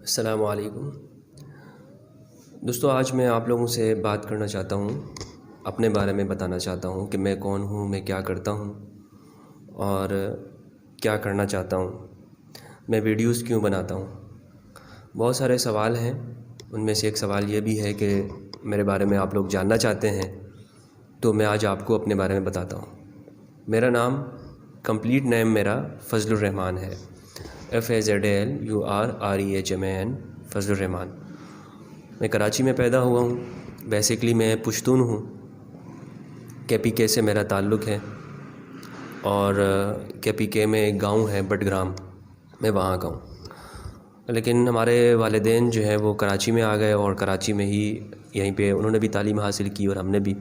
السلام علیکم دوستو، آج میں آپ لوگوں سے بات کرنا چاہتا ہوں، اپنے بارے میں بتانا چاہتا ہوں کہ میں کون ہوں، میں کیا کرتا ہوں اور کیا کرنا چاہتا ہوں، میں ویڈیوز کیوں بناتا ہوں۔ بہت سارے سوال ہیں، ان میں سے ایک سوال یہ بھی ہے کہ میرے بارے میں آپ لوگ جاننا چاہتے ہیں، تو میں آج آپ کو اپنے بارے میں بتاتا ہوں۔ میرا نام، کمپلیٹ نیم میرا فضل الرحمان ہے، FAZLURREHMAN، فضل الرحمان۔ میں کراچی میں پیدا ہوا ہوں۔ بیسیکلی میں پشتون ہوں، KPK سے میرا تعلق ہے، اور KPK میں ایک گاؤں ہے بٹگرام، میں وہاں کا ہوں۔ لیکن ہمارے والدین جو ہیں وہ کراچی میں آ گئے، اور کراچی میں ہی یہیں پہ انہوں نے بھی تعلیم حاصل کی اور ہم نے بھی،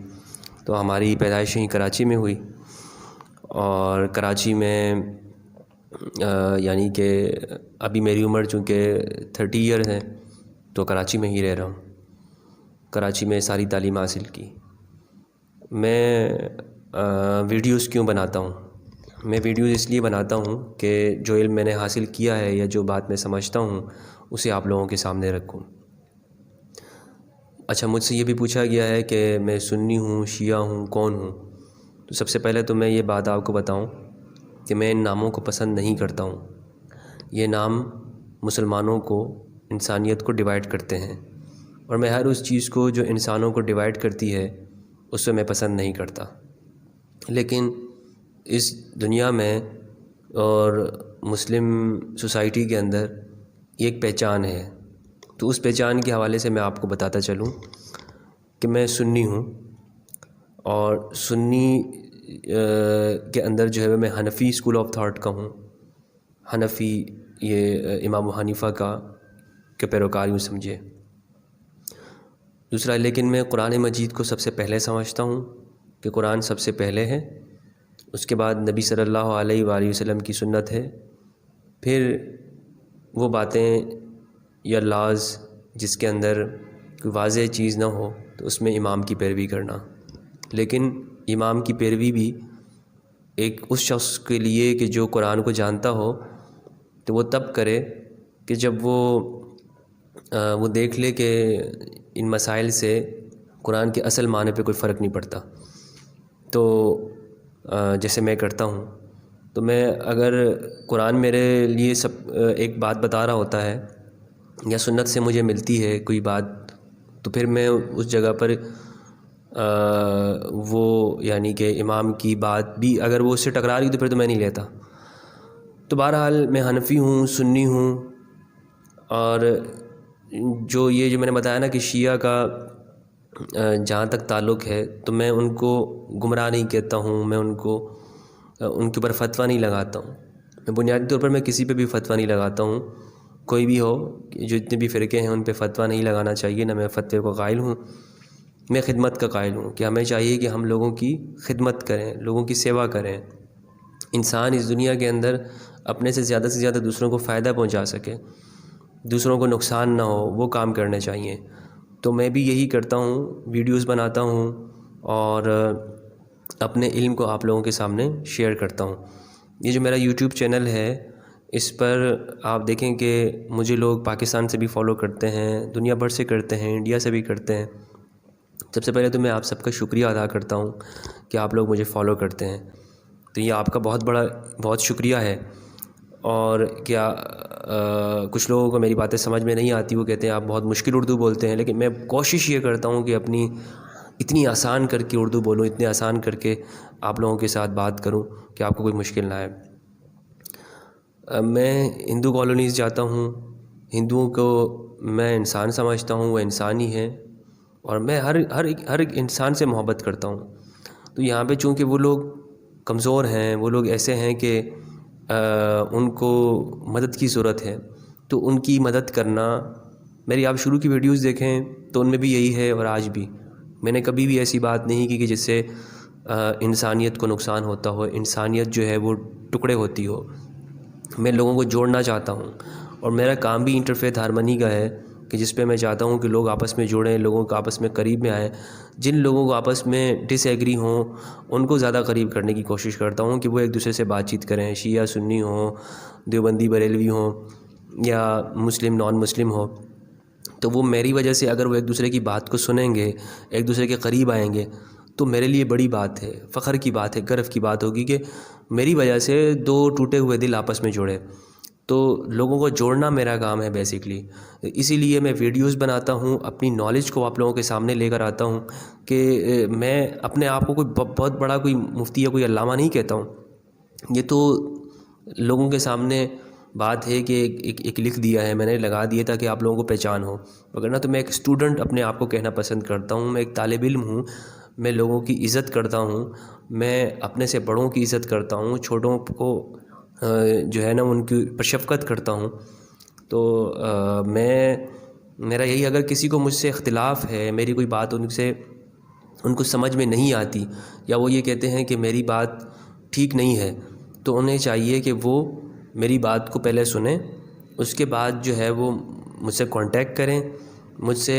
تو ہماری پیدائش ہی کراچی میں ہوئی۔ اور کراچی میں یعنی کہ ابھی میری عمر چونکہ 30 ایئر ہے، تو کراچی میں ہی رہ رہا ہوں، کراچی میں ساری تعلیم حاصل کی۔ میں ویڈیوز کیوں بناتا ہوں؟ میں ویڈیوز اس لیے بناتا ہوں کہ جو علم میں نے حاصل کیا ہے یا جو بات میں سمجھتا ہوں اسے آپ لوگوں کے سامنے رکھوں۔ اچھا، مجھ سے یہ بھی پوچھا گیا ہے کہ میں سنی ہوں، شیعہ ہوں، کون ہوں؟ تو سب سے پہلے تو میں یہ بات آپ کو بتاؤں کہ میں ان ناموں کو پسند نہیں کرتا ہوں۔ یہ نام مسلمانوں کو، انسانیت کو ڈیوائیڈ کرتے ہیں، اور میں ہر اس چیز کو جو انسانوں کو ڈیوائیڈ کرتی ہے اس سے میں پسند نہیں کرتا۔ لیکن اس دنیا میں اور مسلم سوسائٹی کے اندر ایک پہچان ہے، تو اس پہچان کے حوالے سے میں آپ کو بتاتا چلوں کہ میں سنی ہوں، اور سنی کے اندر جو ہے میں حنفی اسکول آف تھاٹ کا ہوں۔ حنفی، یہ امام حنیفہ کے پیروکار یوں سمجھے۔ دوسرا، لیکن میں قرآن مجید کو سب سے پہلے سمجھتا ہوں کہ قرآن سب سے پہلے ہے، اس کے بعد نبی صلی اللہ علیہ وآلہ وسلم کی سنت ہے، پھر وہ باتیں یا لاز جس کے اندر کوئی واضح چیز نہ ہو تو اس میں امام کی پیروی کرنا۔ لیکن امام کی پیروی بھی ایک اس شخص کے لیے کہ جو قرآن کو جانتا ہو، تو وہ تب کرے کہ جب وہ دیکھ لے کہ ان مسائل سے قرآن کے اصل معنی پہ کوئی فرق نہیں پڑتا۔ تو جیسے میں کرتا ہوں، تو میں اگر قرآن میرے لیے ایک بات بتا رہا ہوتا ہے یا سنت سے مجھے ملتی ہے کوئی بات، تو پھر میں اس جگہ پر وہ یعنی کہ امام کی بات بھی اگر وہ اس سے ٹکرا رہی تو پھر تو میں نہیں لیتا۔ تو بہرحال میں حنفی ہوں، سنی ہوں، اور جو میں نے بتایا نا کہ شیعہ کا جہاں تک تعلق ہے، تو میں ان کو گمراہ نہیں کہتا ہوں، میں ان کے اوپر فتویٰ نہیں لگاتا ہوں۔ میں بنیادی طور پر میں کسی پہ بھی فتویٰ نہیں لگاتا ہوں، کوئی بھی ہو، جو اتنے بھی فرقے ہیں ان پہ فتویٰ نہیں لگانا چاہیے، نہ میں فتوے کو قائل ہوں۔ میں خدمت کا قائل ہوں کہ ہمیں چاہیے کہ ہم لوگوں کی خدمت کریں، لوگوں کی سیوا کریں۔ انسان اس دنیا کے اندر اپنے سے زیادہ دوسروں کو فائدہ پہنچا سکے، دوسروں کو نقصان نہ ہو، وہ کام کرنے چاہیے۔ تو میں بھی یہی کرتا ہوں، ویڈیوز بناتا ہوں اور اپنے علم کو آپ لوگوں کے سامنے شیئر کرتا ہوں۔ یہ جو میرا یوٹیوب چینل ہے، اس پر آپ دیکھیں کہ مجھے لوگ پاکستان سے بھی فالو کرتے ہیں، دنیا بھر سے کرتے ہیں، انڈیا سے بھی کرتے ہیں۔ سب سے پہلے تو میں آپ سب کا شکریہ ادا کرتا ہوں کہ آپ لوگ مجھے فالو کرتے ہیں، تو یہ آپ کا بہت شکریہ ہے۔ اور کیا کچھ لوگوں کو میری باتیں سمجھ میں نہیں آتی، وہ کہتے ہیں آپ بہت مشکل اردو بولتے ہیں، لیکن میں کوشش یہ کرتا ہوں کہ اپنی اتنی آسان کر کے اردو بولوں، اتنے آسان کر کے آپ لوگوں کے ساتھ بات کروں کہ آپ کو کوئی مشکل نہ آئے۔ میں ہندو کالونیز جاتا ہوں، ہندوؤں کو میں انسان سمجھتا ہوں، وہ انسان ہی ہیں، اور میں ہر ایک انسان سے محبت کرتا ہوں۔ تو یہاں پہ چونکہ وہ لوگ کمزور ہیں، وہ لوگ ایسے ہیں کہ ان کو مدد کی ضرورت ہے، تو ان کی مدد کرنا، میری آپ شروع کی ویڈیوز دیکھیں تو ان میں بھی یہی ہے، اور آج بھی میں نے کبھی بھی ایسی بات نہیں کی کہ جس سے انسانیت کو نقصان ہوتا ہو، انسانیت جو ہے وہ ٹکڑے ہوتی ہو۔ میں لوگوں کو جوڑنا چاہتا ہوں، اور میرا کام بھی انٹرفیتھ ہارمنی کا ہے کہ جس پہ میں چاہتا ہوں کہ لوگ آپس میں جڑیں، لوگوں کو آپس میں قریب میں آئیں۔ جن لوگوں کو آپس میں ڈس ایگری ہوں ان کو زیادہ قریب کرنے کی کوشش کرتا ہوں کہ وہ ایک دوسرے سے بات چیت کریں، شیعہ سنی ہوں، دیوبندی بریلوی ہوں، یا مسلم نان مسلم ہو، تو وہ میری وجہ سے اگر وہ ایک دوسرے کی بات کو سنیں گے، ایک دوسرے کے قریب آئیں گے، تو میرے لیے بڑی بات ہے، فخر کی بات ہے، گرو کی بات ہوگی کہ میری وجہ سے دو ٹوٹے ہوئے دل آپس میں جڑے۔ تو لوگوں کو جوڑنا میرا کام ہے بیسکلی، اسی لیے میں ویڈیوز بناتا ہوں، اپنی نالج کو آپ لوگوں کے سامنے لے کر آتا ہوں کہ میں اپنے آپ کو کوئی بہت بڑا کوئی مفتی یا کوئی علامہ نہیں کہتا ہوں، یہ تو لوگوں کے سامنے بات ہے کہ ایک لکھ دیا ہے میں نے، لگا دیا تھا کہ آپ لوگوں کو پہچان ہو، وگرنہ تو میں ایک اسٹوڈنٹ اپنے آپ کو کہنا پسند کرتا ہوں، میں ایک طالب علم ہوں، میں لوگوں کی عزت کرتا ہوں، میں اپنے سے بڑوں کی عزت کرتا ہوں، چھوٹوں کو جو ہے نا ان کی پر شفقت کرتا ہوں۔ تو میرا یہی، اگر کسی کو مجھ سے اختلاف ہے، میری کوئی بات ان کو سمجھ میں نہیں آتی، یا وہ یہ کہتے ہیں کہ میری بات ٹھیک نہیں ہے، تو انہیں چاہیے کہ وہ میری بات کو پہلے سنیں، اس کے بعد جو ہے وہ مجھ سے کانٹیکٹ کریں، مجھ سے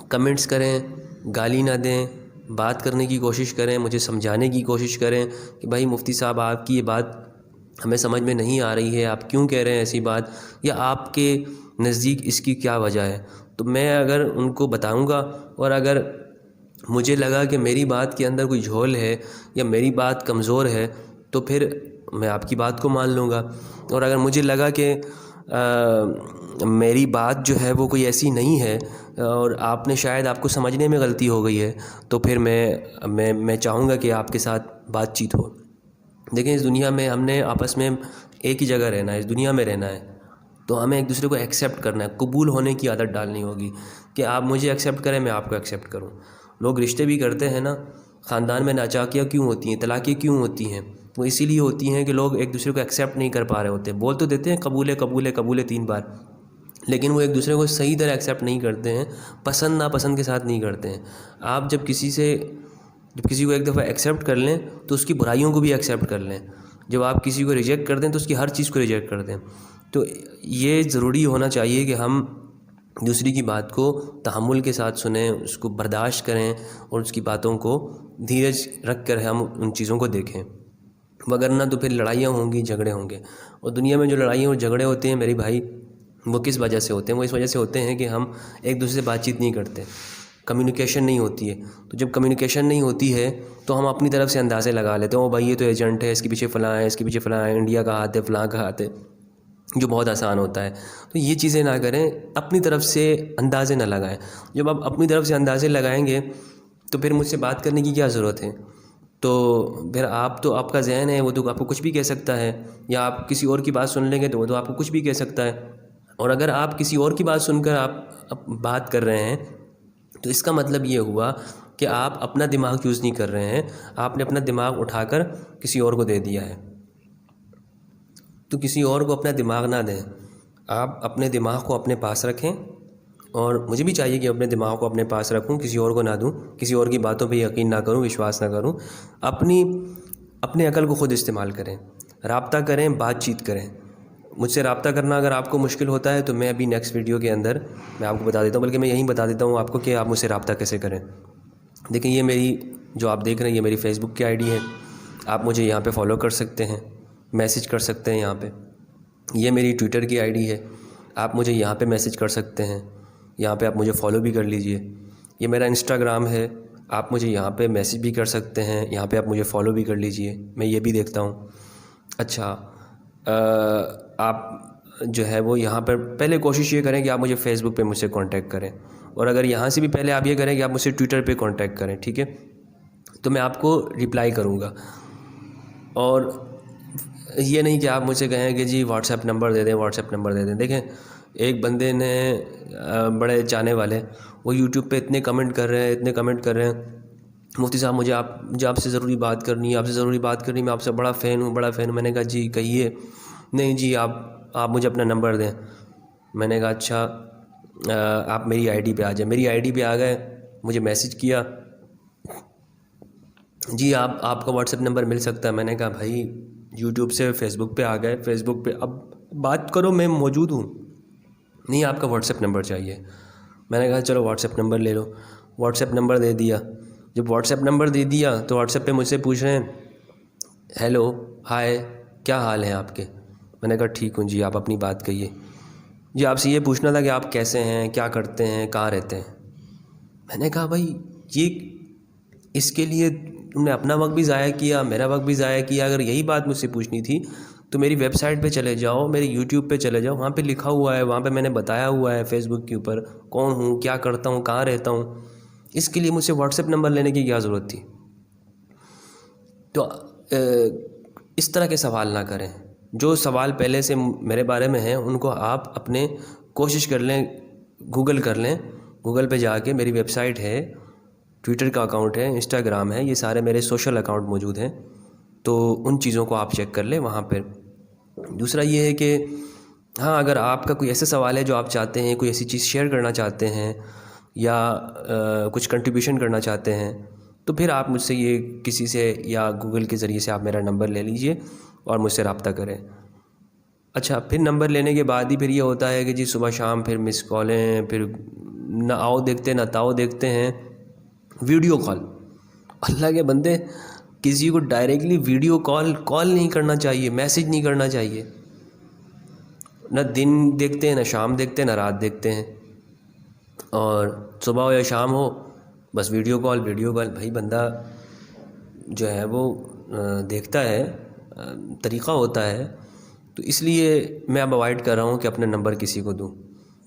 کمنٹس کریں، گالی نہ دیں، بات کرنے کی کوشش کریں، مجھے سمجھانے کی کوشش کریں کہ بھائی مفتی صاحب آپ کی یہ بات ہمیں سمجھ میں نہیں آ رہی ہے، آپ کیوں کہہ رہے ہیں ایسی بات، یا آپ کے نزدیک اس کی کیا وجہ ہے۔ تو میں اگر ان کو بتاؤں گا، اور اگر مجھے لگا کہ میری بات کے اندر کوئی جھول ہے یا میری بات کمزور ہے، تو پھر میں آپ کی بات کو مان لوں گا، اور اگر مجھے لگا کہ میری بات جو ہے وہ کوئی ایسی نہیں ہے اور آپ نے شاید آپ کو سمجھنے میں غلطی ہو گئی ہے، تو پھر میں چاہوں گا کہ آپ کے ساتھ بات چیت ہو۔ دیکھیں اس دنیا میں ہم نے آپس میں ایک ہی جگہ رہنا ہے، اس دنیا میں رہنا ہے، تو ہمیں ایک دوسرے کو ایکسیپٹ کرنا ہے، قبول ہونے کی عادت ڈالنی ہوگی کہ آپ مجھے ایکسیپٹ کریں، میں آپ کو ایکسیپٹ کروں۔ لوگ رشتے بھی کرتے ہیں نا، خاندان میں ناچاکیاں کیوں ہوتی ہیں، طلاقیں کیوں ہوتی ہیں؟ وہ اسی لیے ہوتی ہیں کہ لوگ ایک دوسرے کو ایکسیپٹ نہیں کر پا رہے ہوتے، بول تو دیتے ہیں قبول ہے قبول ہے قبول ہے 3 بار، لیکن وہ ایک دوسرے کو صحیح طرح ایکسیپٹ نہیں کرتے ہیں، پسند ناپسند کے ساتھ نہیں کرتے ہیں۔ آپ جب کسی کو ایک دفعہ ایکسیپٹ کر لیں تو اس کی برائیوں کو بھی ایکسیپٹ کر لیں، جب آپ کسی کو ریجیکٹ کر دیں تو اس کی ہر چیز کو ریجیکٹ کر دیں۔ تو یہ ضروری ہونا چاہیے کہ ہم دوسری کی بات کو تحمل کے ساتھ سنیں، اس کو برداشت کریں، اور اس کی باتوں کو دھیرج رکھ کر ہم ان چیزوں کو دیکھیں، وگرنہ تو پھر لڑائیاں ہوں گی، جھگڑے ہوں گے۔ اور دنیا میں جو لڑائیاں اور جھگڑے ہوتے ہیں میرے بھائی، وہ کس وجہ سے ہوتے ہیں؟ وہ اس وجہ سے ہوتے ہیں کہ ہم ایک دوسرے سے بات چیت نہیں کرتے، کمیونیکیشن نہیں ہوتی ہے۔ تو جب کمیونیکیشن نہیں ہوتی ہے تو ہم اپنی طرف سے اندازے لگا لیتے ہیں، او بھائی یہ تو ایجنٹ ہے، اس کے پیچھے فلاں ہے، اس کے پیچھے فلاں ہے، انڈیا کا ہاتھ ہے، فلاں کا ہاتھ ہے، جو بہت آسان ہوتا ہے۔ تو یہ چیزیں نہ کریں، اپنی طرف سے اندازے نہ لگائیں۔ جب آپ اپنی طرف سے اندازے لگائیں گے تو پھر مجھ سے بات کرنے کی کیا ضرورت ہے؟ تو پھر آپ کا ذہن ہے وہ تو آپ کو کچھ بھی کہہ سکتا ہے، یا آپ کسی اور کی بات سن لیں گے تو وہ تو آپ کو کچھ بھی کہہ سکتا ہے۔ اور اگر آپ کسی اور کی بات سن کر آپ بات کر رہے ہیں تو اس کا مطلب یہ ہوا کہ آپ اپنا دماغ یوز نہیں کر رہے ہیں، آپ نے اپنا دماغ اٹھا کر کسی اور کو دے دیا ہے۔ تو کسی اور کو اپنا دماغ نہ دیں، آپ اپنے دماغ کو اپنے پاس رکھیں، اور مجھے بھی چاہیے کہ اپنے دماغ کو اپنے پاس رکھوں، کسی اور کو نہ دوں، کسی اور کی باتوں پہ یقین نہ کروں، وشواس نہ کروں۔ اپنی عقل کو خود استعمال کریں، رابطہ کریں، بات چیت کریں۔ مجھ سے رابطہ کرنا اگر آپ کو مشکل ہوتا ہے تو میں ابھی نیکسٹ ویڈیو کے اندر میں آپ کو بتا دیتا ہوں، بلکہ میں یہیں بتا دیتا ہوں آپ کو کہ آپ مجھ سے رابطہ کیسے کریں۔ دیکھیں یہ میری جو آپ دیکھ رہے ہیں یہ میری فیس بک کی آئی ڈی ہے، آپ مجھے یہاں پہ فالو کر سکتے ہیں، میسج کر سکتے ہیں یہاں پہ۔ یہ میری ٹویٹر کی آئی ڈی ہے، آپ مجھے یہاں پہ میسج کر سکتے ہیں، یہاں پہ آپ مجھے فالو بھی کر لیجئے۔ یہ میرا انسٹاگرام ہے، آپ مجھے یہاں پہ میسج بھی کر سکتے ہیں، یہاں پہ آپ مجھے فالو بھی کر لیجئے، میں یہ بھی دیکھتا ہوں۔ اچھا آپ جو ہے وہ یہاں پر پہلے کوشش یہ کریں کہ آپ مجھے فیس بک پہ مجھ سے کانٹیکٹ کریں، اور اگر یہاں سے بھی پہلے آپ یہ کریں کہ آپ مجھ سے ٹویٹر پہ کانٹیکٹ کریں، ٹھیک ہے؟ تو میں آپ کو رپلائی کروں گا۔ اور یہ نہیں کہ آپ مجھ سے کہیں کہ جی واٹس ایپ نمبر دے دیں، واٹس ایپ نمبر دے دیں۔ دیکھیں ایک بندے نے بڑے چاہنے والے، وہ یوٹیوب پہ اتنے کمنٹ کر رہے ہیں، مفتی صاحب مجھے آپ سے ضروری بات کرنی ہے، میں آپ سے بڑا فین ہوں۔ میں نے کہا جی کہیے۔ نہیں جی آپ مجھے اپنا نمبر دیں۔ میں نے کہا اچھا آپ میری آئی ڈی پہ آ جائیں۔ میری آئی ڈی پہ آ گئے، مجھے میسج کیا، جی آپ کا واٹس ایپ نمبر مل سکتا ہے۔ میں نے کہا بھائی یوٹیوب سے فیس بک پہ آ گئے، فیس بک پہ اب بات کرو، میں موجود ہوں، نہیں آپ کا واٹس ایپ نمبر چاہیے۔ میں نے کہا چلو واٹس ایپ نمبر لے لو، واٹس ایپ نمبر دے دیا۔ جب واٹس ایپ نمبر دے دیا تو واٹس ایپ پہ مجھ سے پوچھ رہے ہیں ہیلو، ہائے، کیا حال ہیں آپ کے؟ میں نے کہا ٹھیک ہوں جی، آپ اپنی بات کہیے. جی آپ سے یہ پوچھنا تھا کہ آپ کیسے ہیں، کیا کرتے ہیں، کہاں رہتے ہیں. میں نے کہا بھائی یہ اس کے لیے تم نے اپنا وقت بھی ضائع کیا، میرا وقت بھی ضائع کیا. اگر یہی بات مجھ سے پوچھنی تھی تو میری ویب سائٹ پہ چلے جاؤ، میری یوٹیوب پہ چلے جاؤ، وہاں پہ لکھا ہوا ہے، وہاں پہ میں نے بتایا ہوا ہے فیس بک کے اوپر کون ہوں، کیا کرتا ہوں، کہاں رہتا ہوں. اس کے لیے مجھ سے واٹس ایپ نمبر لینے کی کیا ضرورت تھی؟ تو اس طرح کے سوال نہ کریں. جو سوال پہلے سے میرے بارے میں ہیں ان کو آپ اپنے کوشش کر لیں، گوگل کر لیں. گوگل پہ جا کے میری ویب سائٹ ہے، ٹویٹر کا اکاؤنٹ ہے، انسٹاگرام ہے، یہ سارے میرے سوشل اکاؤنٹ موجود ہیں. تو ان چیزوں کو آپ چیک کر لیں وہاں پہ. دوسرا یہ ہے کہ ہاں اگر آپ کا کوئی ایسا سوال ہے جو آپ چاہتے ہیں، کوئی ایسی چیز شیئر کرنا چاہتے ہیں یا کچھ کنٹریبیوشن کرنا چاہتے ہیں تو پھر آپ مجھ سے یہ کسی سے یا گوگل کے ذریعے سے آپ میرا نمبر لے لیجئے اور مجھ سے رابطہ کریں. اچھا پھر نمبر لینے کے بعد ہی پھر یہ ہوتا ہے کہ جی صبح شام پھر مس کالیں، پھر نہ آؤ دیکھتے نہ تاؤ دیکھتے ہیں. ویڈیو کال، اللہ کے بندے کسی کو ڈائریکٹلی ویڈیو کال نہیں کرنا چاہیے، میسج نہیں کرنا چاہیے. نہ دن دیکھتے ہیں، نہ شام دیکھتے ہیں، نہ رات دیکھتے ہیں، اور صبح ہو یا شام ہو بس ویڈیو کال. بھائی بندہ جو ہے وہ دیکھتا ہے، طریقہ ہوتا ہے. تو اس لیے میں اب اوائڈ کر رہا ہوں کہ اپنے نمبر کسی کو دوں.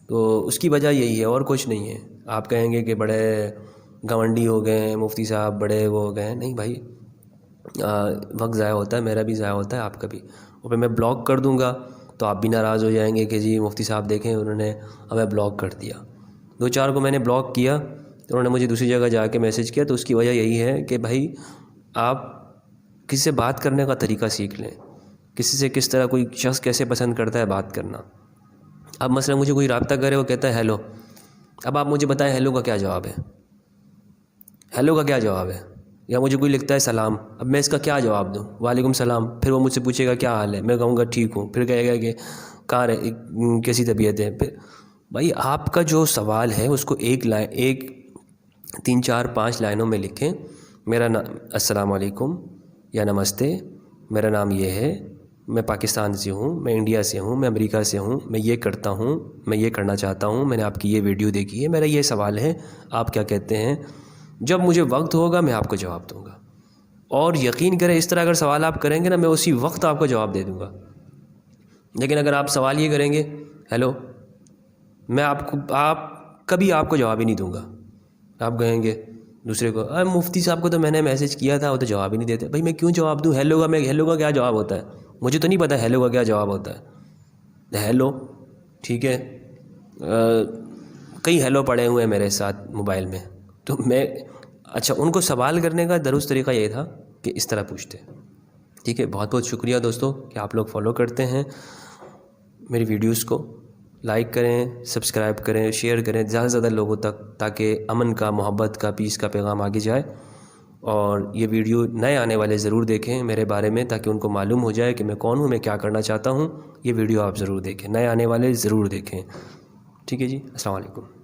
تو اس کی وجہ یہی ہے اور کچھ نہیں ہے. آپ کہیں گے کہ بڑے گھمنڈی ہو گئے ہیں مفتی صاحب، بڑے وہ ہو گئے ہیں. نہیں بھائی، وقت ضائع ہوتا ہے، میرا بھی ضائع ہوتا ہے، آپ کا بھی. اور پھر میں بلاک کر دوں گا تو آپ بھی ناراض ہو جائیں گے کہ جی مفتی صاحب دیکھیں انہوں نے ہمیں بلاک کر دیا. 2-4 کو میں نے بلاک کیا تو انہوں نے مجھے دوسری جگہ جا کے میسج کیا. تو اس کی وجہ یہی ہے کہ بھائی آپ کسی سے بات کرنے کا طریقہ سیکھ لیں. کسی سے کس طرح کوئی شخص کیسے پسند کرتا ہے بات کرنا. اب مثلا مجھے کوئی رابطہ کرے، وہ کہتا ہے ہیلو. اب آپ مجھے بتائیں ہیلو کا کیا جواب ہے؟ ہیلو کا کیا جواب ہے؟ یا مجھے کوئی لکھتا ہے سلام، اب میں اس کا کیا جواب دوں؟ وعلیکم السلام. پھر وہ مجھ سے پوچھے گا کیا حال ہے، میں کہوں گا ٹھیک ہوں. پھر کہے گا کہ کہاں کیسی طبیعت ہے. پھر بھائی آپ کا جو سوال ہے اس کو ایک 3 4 5 لائنوں میں لکھیں. میرا السلام علیکم یا نمستے، میرا نام یہ ہے، میں پاکستان سے ہوں، میں انڈیا سے ہوں، میں امریکہ سے ہوں، میں یہ کرتا ہوں، میں یہ کرنا چاہتا ہوں، میں نے آپ کی یہ ویڈیو دیکھی ہے، میرا یہ سوال ہے، آپ کیا کہتے ہیں. جب مجھے وقت ہوگا میں آپ کو جواب دوں گا. اور یقین کریں اس طرح اگر سوال آپ کریں گے نا، میں اسی وقت آپ کو جواب دے دوں گا. لیکن اگر آپ سوال یہ کریں گے ہیلو، میں آپ کبھی آپ کو جواب ہی نہیں دوں گا. آپ کہیں گے دوسرے کو مفتی صاحب کو تو میں نے میسج کیا تھا، وہ تو جواب ہی نہیں دیتے. بھائی میں کیوں جواب دوں؟ ہیلو کا کیا جواب ہوتا ہے؟ مجھے تو نہیں پتہ ہیلو کا کیا جواب ہوتا ہے. ہیلو ٹھیک ہے، کئی ہیلو پڑے ہوئے ہیں میرے ساتھ موبائل میں. تو میں اچھا ان کو سوال کرنے کا درست طریقہ یہ تھا کہ اس طرح پوچھتے. ٹھیک ہے، بہت بہت شکریہ دوستو کہ آپ لوگ فالو کرتے ہیں میری ویڈیوز کو. لائک کریں، سبسکرائب کریں، شیئر کریں زیادہ سے زیادہ لوگوں تک، تاکہ امن کا، محبت کا، پیس کا پیغام آگے جائے. اور یہ ویڈیو نئے آنے والے ضرور دیکھیں میرے بارے میں، تاکہ ان کو معلوم ہو جائے کہ میں کون ہوں، میں کیا کرنا چاہتا ہوں. یہ ویڈیو آپ ضرور دیکھیں، نئے آنے والے ضرور دیکھیں. ٹھیک ہے جی، السلام علیکم.